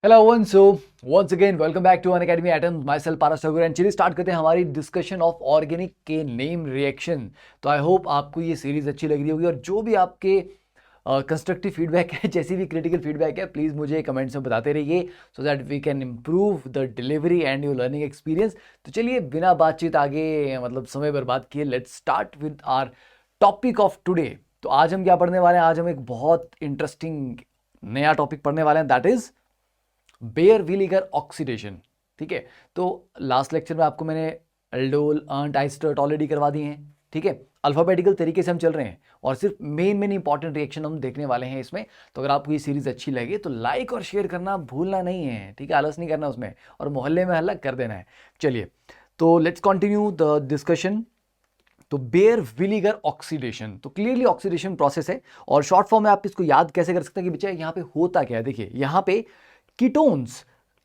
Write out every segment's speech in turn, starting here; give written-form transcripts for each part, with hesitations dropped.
Hello one so once again welcome back to Unacademy Atoms myself Paras Thakur and चलिए start करते हैं हमारी discussion of organic के name reaction. तो I hope आपको ये सीरीज अच्छी लग रही होगी और जो भी आपके कंस्ट्रक्टिव फीडबैक है, जैसी भी क्रिटिकल फीडबैक है, प्लीज़ मुझे कमेंट्स में बताते रहिए so that we can improve the delivery and your learning experience. तो चलिए बिना बातचीत आगे मतलब समय बर्बाद किए let's start with our topic of today. तो आज हम क्या पढ़ने वाले हैं? आज हम एक बहुत इंटरेस्टिंग नया टॉपिक पढ़ने वाले हैं, that is bear Villiger oxidation. ठीक है, तो लास्ट लेक्चर में आपको मैंने एल्डोल अर्नट आइस्टर्ट ऑलरेडी करवा दिए हैं। ठीक है, अल्फाबेटिकल तरीके से हम चल रहे हैं और सिर्फ मेन इंपॉर्टेंट रिएक्शन हम देखने वाले हैं इसमें। तो अगर आपको ये सीरीज अच्छी लगे तो लाइक और शेयर करना भूलना नहीं है। ठीक है, आलस नहीं करना उसमें और मोहल्ले में हल्ला कर देना है। चलिए तो लेट्स कंटिन्यू द डिस्कशन। तो बेयर विलीगर ऑक्सीडेशन तो क्लियरली ऑक्सीडेशन प्रोसेस है और शॉर्ट फॉर्म में आप इसको याद कैसे कर सकते हैं कि बच्चा यहाँ पे होता क्या है। देखिए यहाँ पे कीटोन्स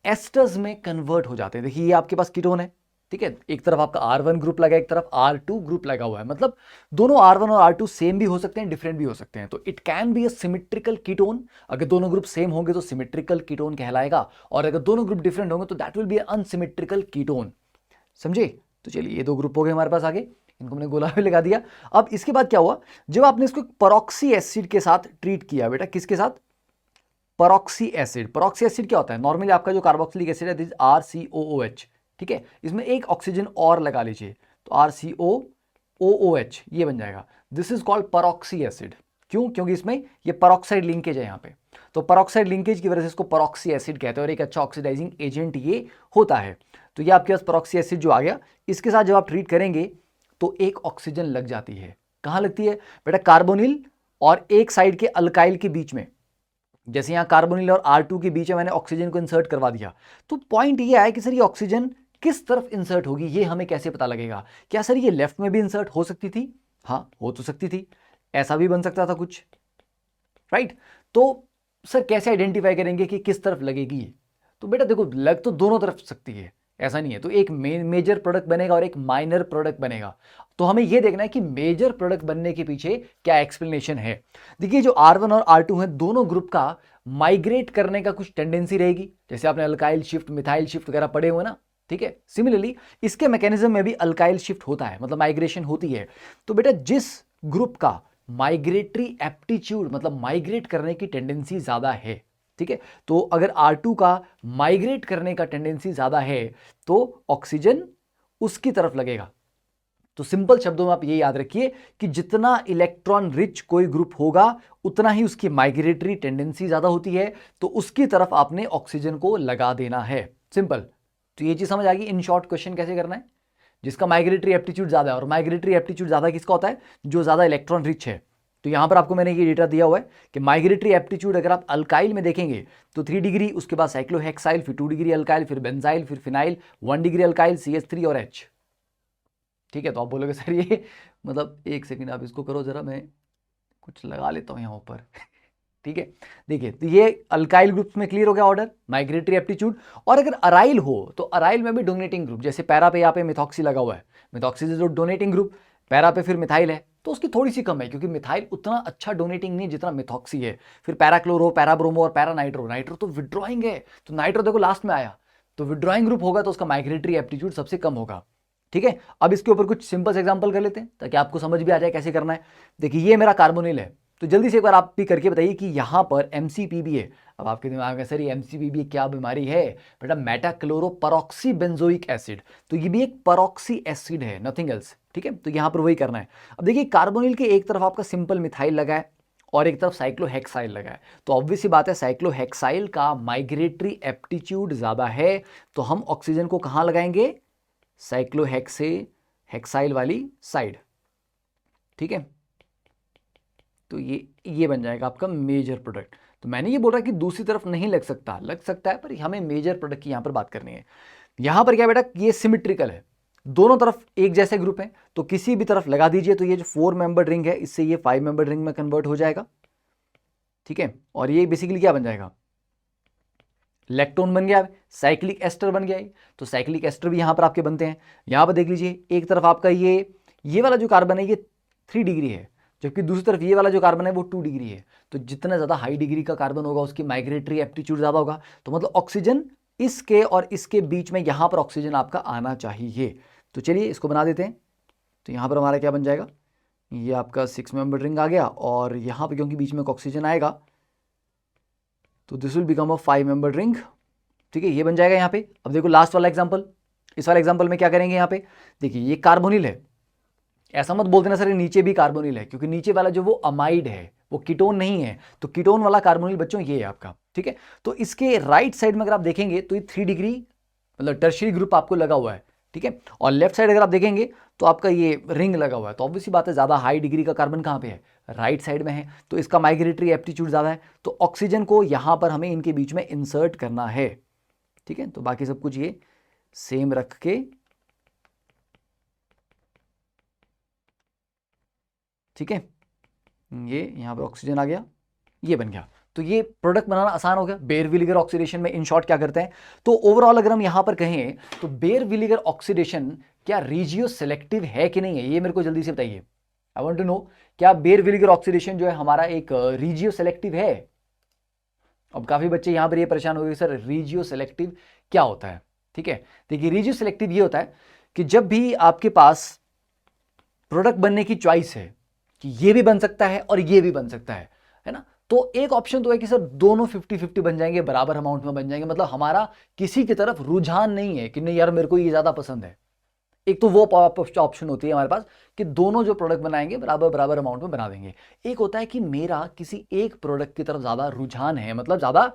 एस्टर्स में कन्वर्ट हो जाते हैं। देखिए ये आपके पास कीटोन है, ठीक है, एक तरफ आपका R1 ग्रुप लगा है, एक तरफ R2 ग्रुप लगा हुआ है। मतलब दोनों R1 और R2 सेम भी हो सकते हैं, डिफरेंट भी हो सकते हैं। तो it can be a symmetrical ketone. अगर दोनों ग्रुप सेम होंगे तो सिमेट्रिकल कीटोन कहलाएगा और अगर दोनों ग्रुप डिफरेंट होंगे तो that will be unsymmetrical ketone. समझे? तो चलिए ये दो ग्रुप हो गए हमारे पास आगे, इनको हमने गोला भी लगा दिया। अब इसके बाद क्या हुआ, जब आपने इसको परॉक्सी एसिड के साथ ट्रीट किया, बेटा किसके साथ? परॉक्सी एसिड। परॉक्सी एसिड क्या होता है? नॉर्मली आपका जो कार्बोक्सिलिक एसिड है दिस RCOOH, ठीक है, इसमें एक ऑक्सीजन और लगा लीजिए तो RCOOH ये बन जाएगा। This is called peroxy acid. क्यों? क्योंकि इसमें ये परॉक्साइड लिंकेज है यहाँ पे, तो परॉक्साइड लिंकेज की वजह से इसको परॉक्सी एसिड कहते हैं और एक अच्छा ऑक्सीडाइजिंग एजेंट ये होता है। तो ये आपके पास परॉक्सी एसिड जो आ गया, इसके साथ जब आप ट्रीट करेंगे तो एक ऑक्सीजन लग जाती है। कहाँ लगती है बेटा? कार्बोनिल और एक साइड के अल्काइल के बीच में। जैसे यहाँ कार्बोनिल और R2 के बीच में मैंने ऑक्सीजन को इंसर्ट करवा दिया। तो पॉइंट ये है कि सर ये ऑक्सीजन किस तरफ इंसर्ट होगी, ये हमें कैसे पता लगेगा? क्या सर ये लेफ्ट में भी इंसर्ट हो सकती थी? हाँ हो तो सकती थी, ऐसा भी बन सकता था कुछ, राइट? तो सर कैसे आइडेंटिफाई करेंगे कि किस तरफ लगेगी? तो बेटा देखो लग तो दोनों तरफ सकती है, ऐसा नहीं है। तो एक मेजर प्रोडक्ट बनेगा और एक माइनर प्रोडक्ट बनेगा। तो हमें यह देखना है कि मेजर प्रोडक्ट बनने के पीछे क्या एक्सप्लेनेशन है। देखिए जो R1 और R2 है, दोनों ग्रुप का माइग्रेट करने का कुछ टेंडेंसी रहेगी। जैसे आपने अल्काइल शिफ्ट, मिथाइल शिफ्ट वगैरह पढ़े हुए ना, ठीक है। सिमिलरली इसके मैकेनिज्म में भी अल्काइल शिफ्ट होता है, मतलब माइग्रेशन होती है। तो बेटा जिस ग्रुप का माइग्रेटरी एप्टीट्यूड मतलब माइग्रेट करने की टेंडेंसी ज्यादा है, ठीक है, तो अगर R2 का माइग्रेट करने का टेंडेंसी ज्यादा है तो ऑक्सीजन उसकी तरफ लगेगा। तो सिंपल शब्दों में आप ये याद रखिए कि जितना इलेक्ट्रॉन रिच कोई ग्रुप होगा उतना ही उसकी माइग्रेटरी टेंडेंसी ज्यादा होती है, तो उसकी तरफ आपने ऑक्सीजन को लगा देना है। सिंपल। तो ये चीज समझ आ गई। इन शॉर्ट क्वेश्चन कैसे करना है? जिसका माइग्रेटरी एप्टीट्यूड ज्यादा है, और माइग्रेटरी एप्टीट्यूड ज्यादा किसका होता है? जो ज्यादा इलेक्ट्रॉन रिच है। तो यहां पर आपको मैंने ये डेटा दिया हुआ है कि माइग्रेटरी एप्टीट्यूड अगर आप अल्काइल में देखेंगे तो 3 डिग्री, उसके बाद साइक्लोहेक्साइल, फिर 2 डिग्री अल्काइल, फिर बेंजाइल, फिर फिनाइल, 1 डिग्री अल्काइल, CH3 और H। ठीक है, तो आप बोलोगे सर ये मतलब एक सेकंड आप इसको करो जरा, मैं कुछ लगा लेता हूं यहां ऊपर। ठीक है, देखिए तो ये अल्काइल ग्रुप्स में क्लियर हो गया ऑर्डर, माइग्रेटरी एप्टीट्यूड। और अगर अराइल हो तो अराइल में भी डोनेटिंग ग्रुप, जैसे पैरा पे यहाँ पे मिथॉक्सी लगा हुआ है, मिथॉक्सी जो डोनेटिंग ग्रुप, पैरा पे फिर मिथाइल है तो उसकी थोड़ी सी कम है क्योंकि मिथाइल उतना अच्छा डोनेटिंग नहीं जितना मिथॉक्सी है। फिर पैराक्लोरो, पैराब्रोमो और पैरा नाइट्रो, नाइट्रो तो विड्रॉइंग है, तो नाइट्रो देखो लास्ट में आया, तो विड्रॉइंग ग्रुप होगा तो उसका माइग्रेटरी एप्टीट्यूड सबसे कम होगा। ठीक है, अब इसके ऊपर कुछ सिंपल एग्जांपल कर लेते हैं ताकि आपको समझ भी आ जाए कैसे करना है। देखिए ये मेरा कार्बोनिल है, तो जल्दी से एक बार आप भी करके बताइए कि यहां पर MCPB है। अब आपके दिमाग में सर ये MCPB क्या बीमारी है? बेटा मेटाक्लोरोपरॉक्सी बेंजोइक एसिड, तो ये भी एक परॉक्सी एसिड है, नथिंग एल्स। ठीक है, तो यहां पर वही करना है। अब देखिए कार्बोनिल के एक तरफ आपका सिंपल मिथाइल लगा है और एक तरफ साइक्लोहेक्साइल लगा है, तो ऑब्वियस सी बात है साइक्लोहेक्साइल का माइग्रेटरी एप्टीट्यूड ज्यादा है, तो हम ऑक्सीजन को कहां लगाएंगे? साइक्लोहेक्साइल वाली साइड। ठीक है, तो ये बन जाएगा आपका मेजर प्रोडक्ट। तो मैंने ये बोला कि दूसरी तरफ नहीं लग सकता, लग सकता है पर हमें मेजर प्रोडक्ट की यहां पर बात करनी है। यहां पर क्या बेटा, ये सिमेट्रिकल है, दोनों तरफ एक जैसे ग्रुप है, तो किसी भी तरफ लगा दीजिए तो ये जो 4 मेंबर रिंग है इससे ये 5 मेंबर रिंग में कन्वर्ट हो जाएगा। ठीक है, और ये बेसिकली क्या बन जाएगा? लेक्टोन बन गया, साइक्लिक एस्टर बन गया। तो साइक्लिक एस्टर भी यहां पर आपके बनते हैं। यहां पर देख लीजिए एक तरफ आपका ये वाला जो कार्बन है ये 3 डिग्री है, जबकि दूसरी तरफ ये वाला जो कार्बन है वो 2 डिग्री है। तो जितना ज़्यादा हाई डिग्री का कार्बन होगा उसकी माइग्रेटरी एप्टीट्यूड ज़्यादा होगा। तो मतलब ऑक्सीजन इसके और इसके बीच में यहाँ पर ऑक्सीजन आपका आना चाहिए। तो चलिए इसको बना देते हैं। तो यहाँ पर हमारा क्या बन जाएगा, ये आपका 6 मेंबर रिंग आ गया, और यहाँ पर क्योंकि बीच में ऑक्सीजन आएगा तो this will become a 5 member ring. ठीक है, ये बन जाएगा यहाँ पे। अब देखो लास्ट वाला एग्जाम्पल, इस वाले एग्जाम्पल में क्या करेंगे, यहाँ पे देखिए ये कार्बोनिल है। ऐसा मत बोल देना सर ये नीचे भी कार्बोनिल है, क्योंकि नीचे वाला जो वो अमाइड है वो कीटोन नहीं है। तो कीटोन वाला कार्बोनिल बच्चों ये है आपका। ठीक है, तो इसके राइट साइड में अगर आप देखेंगे तो ये 3 डिग्री मतलब टर्शियरी ग्रुप आपको लगा हुआ है। ठीक है, और लेफ्ट साइड अगर आप देखेंगे तो आपका ये रिंग लगा हुआ है। तो ऑब्वियसली बात है ज़्यादा हाई डिग्री का कार्बन कहाँ पे है, राइट साइड में है। तो इसका माइग्रेटरी एप्टीट्यूड ज़्यादा है, तो ऑक्सीजन को यहाँ पर हमें इनके बीच में इंसर्ट करना है। ठीक है, तो बाकी सब कुछ ये सेम रख के, ठीक है, ये यहाँ पर ऑक्सीजन आ गया, ये बन गया। तो ये प्रोडक्ट बनाना आसान हो गया। बेयर विलीगर ऑक्सीडेशन में इन शॉर्ट क्या करते हैं, तो ओवरऑल अगर हम यहाँ पर कहें तो बेयर विलीगर ऑक्सीडेशन क्या रीजियो सेलेक्टिव है कि नहीं है, ये मेरे को जल्दी से बताइए। आई वांट टू नो, क्या बेयर विलीगर ऑक्सीडेशन जो है हमारा एक रीजियो सेलेक्टिव है। अब काफी बच्चे यहाँ पर ये परेशान हो गए सर रीजियो सेलेक्टिव क्या होता है। ठीक है, देखिए रीजियो सेलेक्टिव ये होता है कि जब भी आपके पास प्रोडक्ट बनने की चॉइस है कि ये भी बन सकता है और ये भी बन सकता है ना, तो एक ऑप्शन तो है कि सर दोनों 50-50 बन जाएंगे, बराबर अमाउंट में बन जाएंगे, मतलब हमारा किसी की तरफ रुझान नहीं है कि नहीं यार मेरे को ये ज्यादा पसंद है। एक तो वो ऑप्शन होती है हमारे पास कि दोनों जो प्रोडक्ट बनाएंगे बराबर बराबर अमाउंट में बना देंगे। एक होता है कि मेरा किसी एक प्रोडक्ट की तरफ ज्यादा रुझान है, मतलब ज्यादा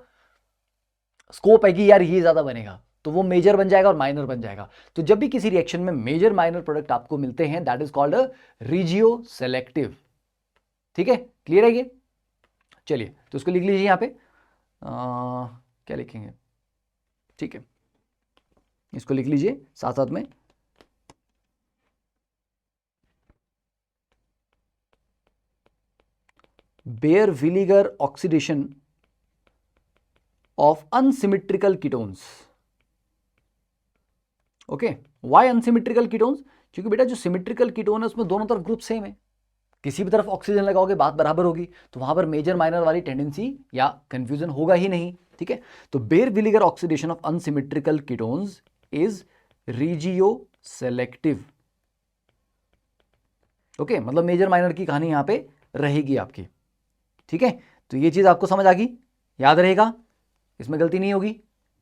स्कोप है कि यार ये ज्यादा बनेगा, तो वो मेजर बन जाएगा और माइनर बन जाएगा। तो जब भी किसी रिएक्शन में मेजर माइनर प्रोडक्ट आपको मिलते हैं that is called regio selective. ठीक है, क्लियर है ये। चलिए तो उसको लिख लीजिए यहाँ पे क्या लिखेंगे, ठीक है, इसको लिख लीजिए साथ साथ में। Baeyer Villiger oxidation of unsymmetrical ketones. Okay, why unsymmetrical ketones, क्योंकि बेटा जो सिमेट्रिकल कीटोन है उसमें दोनों तरफ ग्रुप सेम है, किसी भी तरफ ऑक्सीजन लगाओगे बात बराबर होगी, तो वहां पर मेजर माइनर वाली टेंडेंसी या कंफ्यूजन होगा ही नहीं। ठीक है, तो Baeyer Villiger oxidation of unsymmetrical ketones is regioselective. Okay, मतलब मेजर माइनर की कहानी यहां पे रहेगी आपकी। ठीक है, तो ये चीज आपको समझ आ गई, याद रहेगा, इसमें गलती नहीं होगी,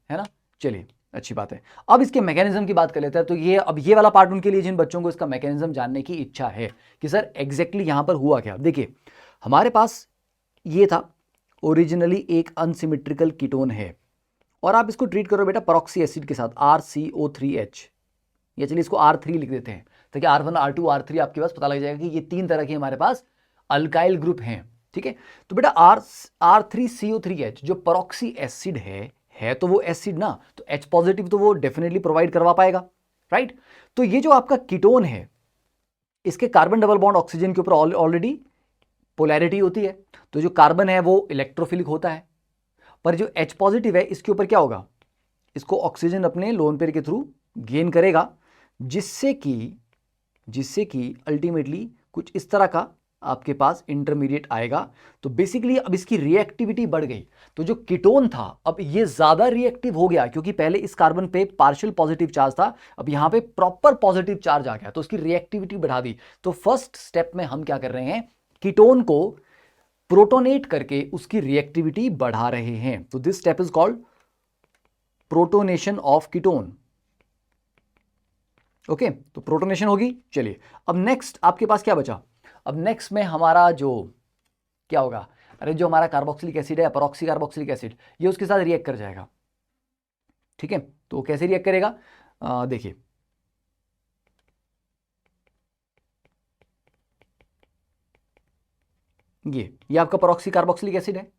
है ना। चलिए अच्छी बात है। अब इसके मैकेनिज्म की बात कर लेते हैं। तो ये अब ये वाला पार्ट उनके लिए जिन बच्चों को इसका मैकेनिज्म जानने की इच्छा है कि सर एग्जैक्टली यहां पर हुआ क्या। देखिए हमारे पास ये था ओरिजिनली एक अनसिमेट्रिकल कीटोन है, और आप इसको ट्रीट करो बेटा परॉक्सी एसिड के साथ RCO3H, या चलिए इसको R3 लिख देते हैं ताकि R1 R2 R3 आपके पास पता लग जाएगा कि ये 3 तरह के हमारे पास अल्काइल ग्रुप हैं। ठीक है, तो बेटा R3CO3H जो परॉक्सी एसिड है तो वो एसिड ना, तो H पॉजिटिव तो वो डेफिनेटली प्रोवाइड करवा पाएगा, राइट। तो ये जो आपका कीटोन है इसके कार्बन डबल बॉन्ड ऑक्सीजन के ऊपर ऑलरेडी पोलैरिटी होती है, तो जो कार्बन है वो इलेक्ट्रोफिलिक होता है, पर जो H पॉजिटिव है इसके ऊपर क्या होगा, इसको ऑक्सीजन अपने लोन पेयर के थ्रू गेन करेगा, जिससे कि अल्टीमेटली कुछ इस तरह का आपके पास इंटरमीडिएट आएगा। तो बेसिकली अब इसकी रिएक्टिविटी बढ़ गई, तो जो कीटोन था अब ये ज्यादा रिएक्टिव हो गया, क्योंकि पहले इस कार्बन पे पार्शियल पॉजिटिव चार्ज था, अब यहां पे प्रॉपर पॉजिटिव चार्ज आ गया, तो उसकी रिएक्टिविटी बढ़ा दी। तो फर्स्ट स्टेप में हम क्या कर रहे हैं, कीटोन को प्रोटोनेट करके उसकी रिएक्टिविटी बढ़ा रहे हैं। तो this step is called protonation of ketone. Okay, तो प्रोटोनेशन होगी। चलिए अब नेक्स्ट आपके पास क्या बचा, अब नेक्स्ट में हमारा जो क्या होगा, अरे जो हमारा कार्बोक्सिलिक एसिड है परॉक्सी कार्बोक्सिलिक एसिड, ये उसके साथ रिएक्ट कर जाएगा। ठीक है, तो कैसे रिएक्ट करेगा, देखिए ये आपका परॉक्सी कार्बोक्सिलिक एसिड है।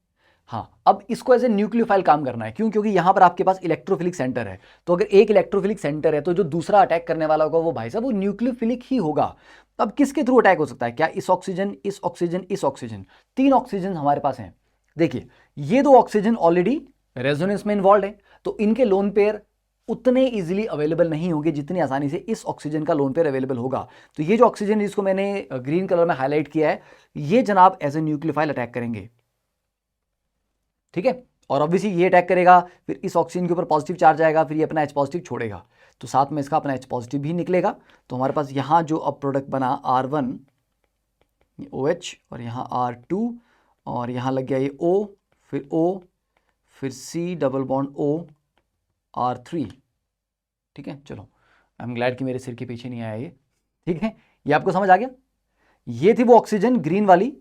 हाँ, अब इसको एज ए न्यूक्लियोफाइल काम करना है, क्यों, क्योंकि यहां पर आपके पास इलेक्ट्रोफिलिक सेंटर है, तो अगर एक इलेक्ट्रोफिलिक सेंटर है तो जो दूसरा अटैक करने वाला होगा वो भाई साहब वो न्यूक्लियोफिलिक ही होगा। अब किसके थ्रू अटैक हो सकता है, क्या इस ऑक्सीजन इस ऑक्सीजन इस ऑक्सीजन, 3 ऑक्सीजन हमारे पास हैं। देखिए ये 2 ऑक्सीजन ऑलरेडी रेजोनेंस में इन्वॉल्व है, तो इनके लोन पेयर उतने इजीली अवेलेबल नहीं होंगे जितनी आसानी से इस ऑक्सीजन का लोन पेयर अवेलेबल होगा। तो ये जो ऑक्सीजन जिसको मैंने ग्रीन कलर में हाईलाइट किया है, ये जनाब एज ए न्यूक्लियोफाइल अटैक करेंगे, ठीक है। और ऑब्वियसली ये अटैक करेगा, फिर इस ऑक्सीजन के ऊपर पॉजिटिव चार्ज आएगा, फिर ये अपना H पॉजिटिव छोड़ेगा, तो साथ में इसका अपना H पॉजिटिव भी निकलेगा। तो हमारे पास यहाँ जो अब प्रोडक्ट बना R1 OH और यहाँ R2 और यहाँ लग गया ये O, फिर O, फिर C double bond O R3, ठीक है। चलो, आई एम ग्लैड कि मेरे सिर के पीछे नहीं आया ये, ठीक है। ये आपको समझ आ गया। ये थी वो ऑक्सीजन ग्रीन वाली,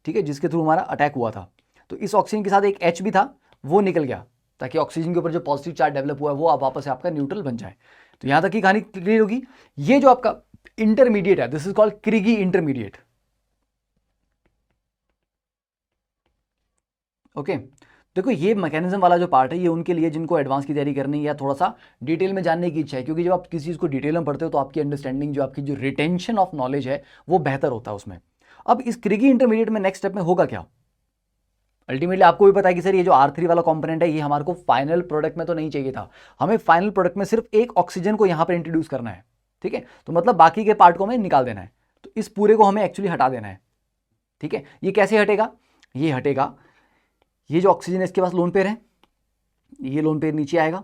ठीक है, जिसके थ्रू हमारा अटैक हुआ था। तो इस ऑक्सीजन के साथ एक H भी था, वो निकल गया, ताकि ऑक्सीजन के ऊपर जो पॉजिटिव चार्ज डेवलप हुआ है वो अब वापस से आपका न्यूट्रल बन जाए। तो यहां तक की कहानी क्लियर होगी। ये जो आपका इंटरमीडिएट है, this is called Criegee intermediate, okay. देखो ये मैकेनिज्म वाला जो पार्ट है, ये उनके लिए जिनको एडवांस की तैयारी करनी है या थोड़ा सा डिटेल में जानने की इच्छा है, क्योंकि जब आप किसी चीज़ को डिटेल में पढ़ते हो तो आपकी अंडरस्टैंडिंग, जो आपकी जो रिटेंशन ऑफ नॉलेज है, वो बेहतर होता है उसमें। अब इस क्रिगी इंटरमीडिएट में नेक्स्ट स्टेप में होगा क्या, अल्टीमेटली आपको भी पता है कि सर ये जो R3 वाला कंपोनेंट है, ये हमारे को फाइनल प्रोडक्ट में तो नहीं चाहिए था, हमें फाइनल प्रोडक्ट में सिर्फ एक ऑक्सीजन को यहां पर इंट्रोड्यूस करना है, ठीक है। तो मतलब बाकी के पार्ट को हमें निकाल देना है, तो इस पूरे को हमें एक्चुअली हटा देना है, ठीक है। ये कैसे हटेगा, ये हटेगा, ये जो ऑक्सीजन है इसके पास लोन पेयर है, ये लोन पेयर नीचे आएगा,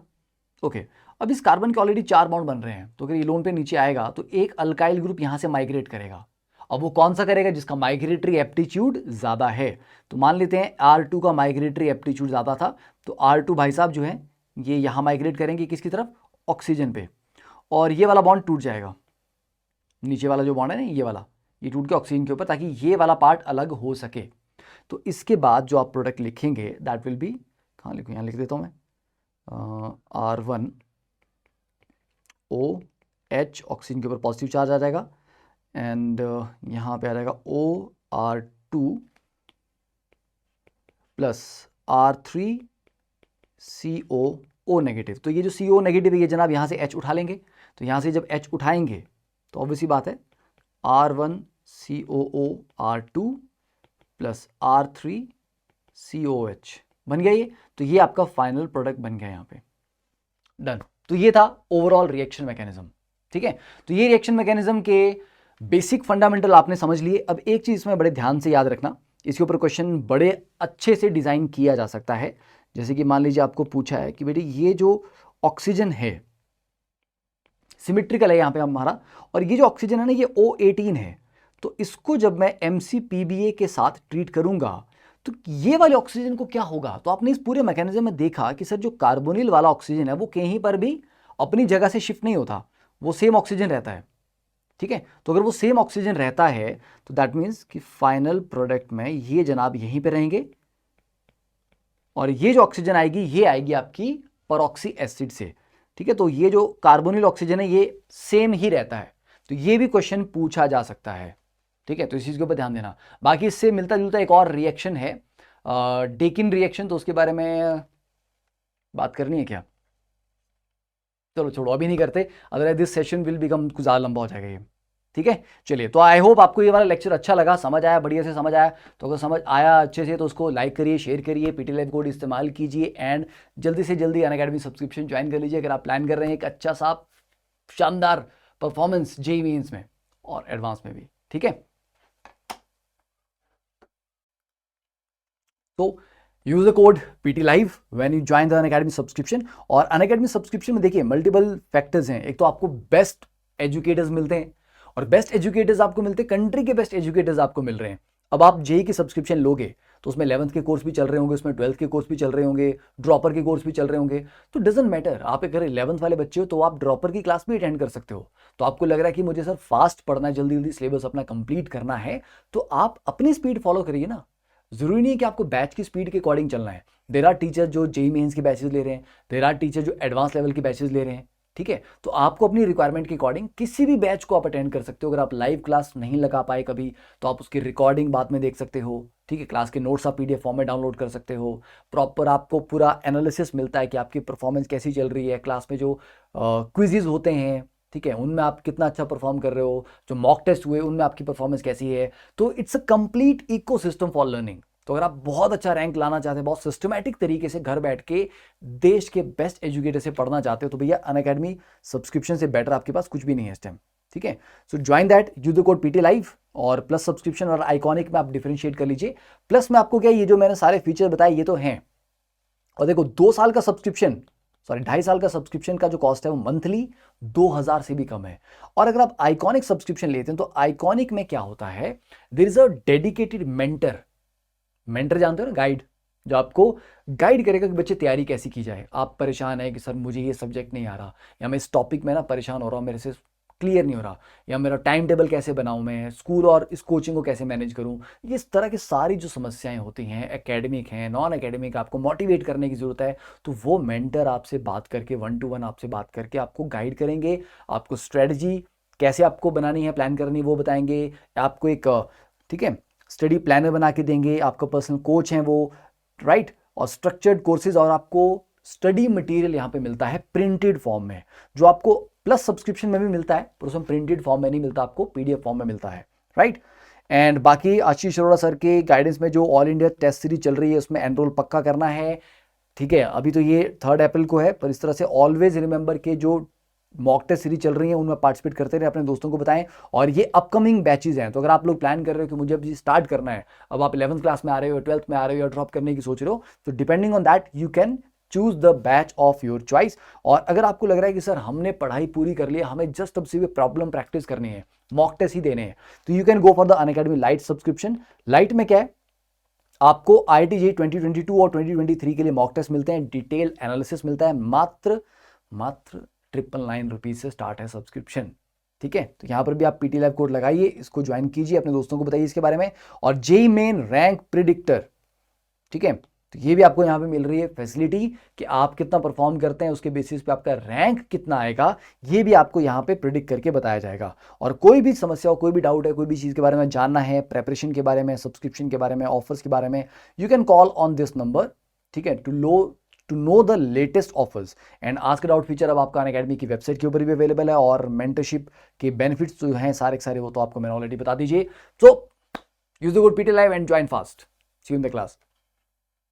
ओके। अब इस कार्बन के ऑलरेडी 4 बॉन्ड बन रहे हैं, तो अगर ये लोन पेयर नीचे आएगा तो एक अल्काइल ग्रुप यहां से माइग्रेट करेगा। अब वो कौन सा करेगा, जिसका माइग्रेटरी एप्टीट्यूड ज्यादा है। तो मान लेते हैं R2 का माइग्रेटरी एप्टीट्यूड ज्यादा था, तो R2 भाई साहब जो है ये यहां माइग्रेट करेंगे, किसकी तरफ, ऑक्सीजन पे, और ये वाला बॉन्ड टूट जाएगा, नीचे वाला जो बॉन्ड है ना ये वाला, ये टूट के ऑक्सीजन के ऊपर, ताकि ये वाला पार्ट अलग हो सके। तो इसके बाद जो आप प्रोडक्ट लिखेंगे दैट विल बी, कहाँ लिखूँ, यहाँ लिख देता हूँ मैं, R1 OH, ऑक्सीजन के ऊपर पॉजिटिव चार्ज आ जाएगा, एंड यहाँ पे आ जाएगा OR2 plus R3 CO negative. तो ये जो CO नेगेटिव है, ये जनाब यहाँ से H उठा लेंगे, तो यहाँ से जब H उठाएंगे तो ऑब्वियसली बात है R1 COO R2 plus R3 COH बन गया ये। तो ये आपका फाइनल प्रोडक्ट बन गया यहाँ पे, डन। तो ये था ओवरऑल रिएक्शन मैकेनिज्म, ठीक है। तो ये रिएक्शन मैकेनिज्म के बेसिक फंडामेंटल आपने समझ लिए। अब एक चीज इसमें बड़े ध्यान से याद रखना, इसके ऊपर क्वेश्चन बड़े अच्छे से डिजाइन किया जा सकता है। जैसे कि मान लीजिए आपको पूछा है कि बेटी ये जो ऑक्सीजन है सिमेट्रिकल है यहाँ पे हमारा, और ये जो ऑक्सीजन है ना ये O18 है, तो इसको जब मैं MCPBA के साथ ट्रीट करूंगा तो ये वाले ऑक्सीजन को क्या होगा। तो आपने इस पूरे मैकेनिज्म में देखा कि सर जो कार्बोनिल वाला ऑक्सीजन है वो कहीं पर भी अपनी जगह से शिफ्ट नहीं होता, वो सेम ऑक्सीजन रहता है, ठीक है। तो अगर वो सेम ऑक्सीजन रहता है तो दैट मीन्स कि फाइनल प्रोडक्ट में ये जनाब यहीं पे रहेंगे, और ये जो ऑक्सीजन आएगी ये आएगी आपकी परऑक्सी एसिड से, ठीक है। तो ये जो कार्बोनिल ऑक्सीजन है ये सेम ही रहता है, तो ये भी क्वेश्चन पूछा जा सकता है, ठीक है। तो इस चीज के ऊपर ध्यान देना। बाकी इससे मिलता जुलता एक और रिएक्शन है डेकिन रिएक्शन, तो उसके बारे में बात करनी है क्या, चलो छोड़ो अभी नहीं करते, otherwise this session will become कुछ ज़्यादा लंबा हो जाएगा ये, ठीक है। चलिए, तो आई होप आपको ये वाला लेक्चर अच्छा लगा, समझ आया, बढ़िया से समझ आया। तो अगर समझ आया अच्छे से तो उसको लाइक करिए, शेयर करिए, पीटी लाइव कोड इस्तेमाल कीजिए, एंड जल्दी से जल्दी अनअकैडमी सब्सक्रिप्शन ज्वाइन कर लीजिए अगर आप प्लान कर रहे हैं एक अच्छा सा शानदार परफॉर्मेंस जेईई मेंस में और एडवांस में भी, ठीक है। तो use the code PT Live when you join the Unacademy subscription. और अनअकैडमी सब्सक्रिप्शन में देखिए मल्टीपल फैक्टर्स हैं। एक तो आपको बेस्ट एजुकेटर्स मिलते हैं, और बेस्ट एजुकेटर्स आपको मिलते हैं, कंट्री के बेस्ट एजुकेटर्स आपको मिल रहे हैं। अब आप जेईई की सब्सक्रिप्शन लोगे तो उसमें 11th के कोर्स भी चल रहे होंगे, उसमें 12th के कोर्स भी चल रहे होंगे, ड्रॉपर के कोर्स भी चल रहे होंगे। तो डजंट मैटर, आप अगर 11th वाले बच्चे हो तो आप ड्रॉपर की क्लास भी अटेंड कर सकते हो। तो आपको लग रहा है कि मुझे सर फास्ट पढ़ना है, जल्दी जल्दी सिलेबस अपना कंप्लीट करना है, तो आप अपनी स्पीड फॉलो करिए ना। जरूरी नहीं है कि आपको बैच की स्पीड के अकॉर्डिंग चलना है। देयर आर टीचर जो जेईई मेंस के बैचेस ले रहे हैं, देयर आर टीचर जो एडवांस लेवल के बैचेस ले रहे हैं, ठीक है। तो आपको अपनी रिक्वायरमेंट के अकॉर्डिंग किसी भी बैच को आप अटेंड कर सकते हो। अगर आप लाइव क्लास नहीं लगा पाए कभी तो आप उसकी रिकॉर्डिंग बाद में देख सकते हो, ठीक है। क्लास के नोट्स आप PDF फॉर्म में डाउनलोड कर सकते हो, प्रॉपर आपको पूरा एनालिसिस मिलता है कि आपकी परफॉर्मेंस कैसी चल रही है। क्लास में जो क्विजेज होते हैं, ठीक है, उनमें आप कितना अच्छा परफॉर्म कर रहे हो, जो मॉक टेस्ट हुए उनमें आपकी परफॉर्मेंस कैसी है। तो it's a complete ecosystem for learning. तो अगर आप बहुत अच्छा रैंक लाना चाहते हैं, बहुत सिस्टमैटिक तरीके से घर बैठ के देश के बेस्ट एजुकेटर से पढ़ना चाहते हो, तो भैया अनअकैडमी सब्सक्रिप्शन से बेटर आपके पास कुछ भी नहीं है इस टाइम, ठीक है। सो join that, use the code PT live, और प्लस सब्सक्रिप्शन और आइकॉनिक में आप डिफरेंशिएट कर लीजिए। प्लस में आपको क्या, ये जो मैंने सारे फीचर बताए ये तो हैं, और देखो 2 साल का सब्सक्रिप्शन, सॉरी 2.5 साल का सब्सक्रिप्शन का जो कॉस्ट है वो मंथली 2000 से भी कम है। और अगर आप आइकॉनिक सब्सक्रिप्शन लेते हैं तो आइकॉनिक में क्या होता है, there is a dedicated mentor, mentor जानते हो ना, गाइड, जो आपको गाइड करेगा कि बच्चे तैयारी कैसी की जाए। आप परेशान है कि सर मुझे ये सब्जेक्ट नहीं आ रहा, या मैं इस टॉपिक में ना परेशान हो रहा हूँ, मेरे से क्लियर नहीं हो रहा, या मेरा टाइम टेबल कैसे बनाऊं, मैं स्कूल और इस कोचिंग को कैसे मैनेज करूं, इस तरह की सारी जो समस्याएं होती हैं, एकेडमिक हैं, नॉन एकेडमिक, आपको मोटिवेट करने की जरूरत है, तो वो मेंटर आपसे बात करके 1 to 1 आपसे बात करके आपको गाइड करेंगे, आपको स्ट्रेटजी कैसे आपको बनानी है, प्लान करनी, वो बताएंगे, आपको एक ठीक है स्टडी प्लानर बना के देंगे, आपका पर्सनल कोच हैं वो, राइट, और स्ट्रक्चर्ड कोर्सेज, और आपको स्टडी मटेरियल यहाँ पे मिलता है प्रिंटेड फॉर्म में, जो आपको प्लस सब्सक्रिप्शन में भी मिलता है, पर उसमें प्रिंटेड फॉर्म में नहीं मिलता, आपको पीडीएफ फॉर्म में मिलता है, राइट। एंड बाकी आशीष अरोड़ा सर के गाइडेंस में जो ऑल इंडिया टेस्ट सीरीज चल रही है उसमें एनरोल पक्का करना है, ठीक है। अभी तो ये 3 अप्रैल को है, पर इस तरह से ऑलवेज रिमेंबर के जो मॉक टेस्ट सीरीज चल रही है उनमें पार्टिसिपेट करते रहे, अपने दोस्तों को बताएं। और ये अपकमिंग बैचेज हैं, तो अगर आप लोग प्लान कर रहे हो कि मुझे अब स्टार्ट करना है, अब आप 11th क्लास में आ रहे हो, 12th में आ रहे हो, या ड्रॉप करने की सोच रहे हो, तो depending on that you can choose the batch of your choice. और अगर आपको लग रहा है कि सर हमने पढ़ाई पूरी कर ली, हमें जस्ट अब से प्रॉब्लम प्रैक्टिस करनी है, मॉक टेस्ट ही देने हैं, तो you can go for the Unacademy light subscription. Light में क्या है, आपको IIT-JEE 2022 और 2023 के लिए मॉक टेस्ट मिलते हैं, डिटेल एनालिसिस मिलता है, मात्र 999 रुपीज से स्टार्ट है सब्सक्रिप्शन, ठीक है। तो यहां पर भी आप पीटी लाइव कोड लगाइए, इसको ज्वाइन कीजिए, अपने दोस्तों को बताइए इसके बारे में। और जेईई मेन रैंक प्रिडिक्टर, ठीक है, तो ये भी आपको यहां पे मिल रही है फैसिलिटी कि आप कितना परफॉर्म करते हैं, उसके बेसिस पे आपका रैंक कितना आएगा, ये भी आपको यहां पे प्रिडिक्ट करके बताया जाएगा। और कोई भी समस्या हो, कोई भी डाउट है, कोई भी चीज के बारे में जानना है, प्रेपरेशन के बारे में, सब्सक्रिप्शन के बारे में, ऑफर्स के बारे में, you can call on this number, ठीक है, to know the latest offers. And ask doubt feature अब आपका अनअकैडमी की वेबसाइट के ऊपर भी अवेलेबल है, और मेंटरशिप के बेनिफिट्स जो हैं सारे सारे वो तो आपको मैंने ऑलरेडी बता दीजिए। So use the code PT live and join fast. See you in the class.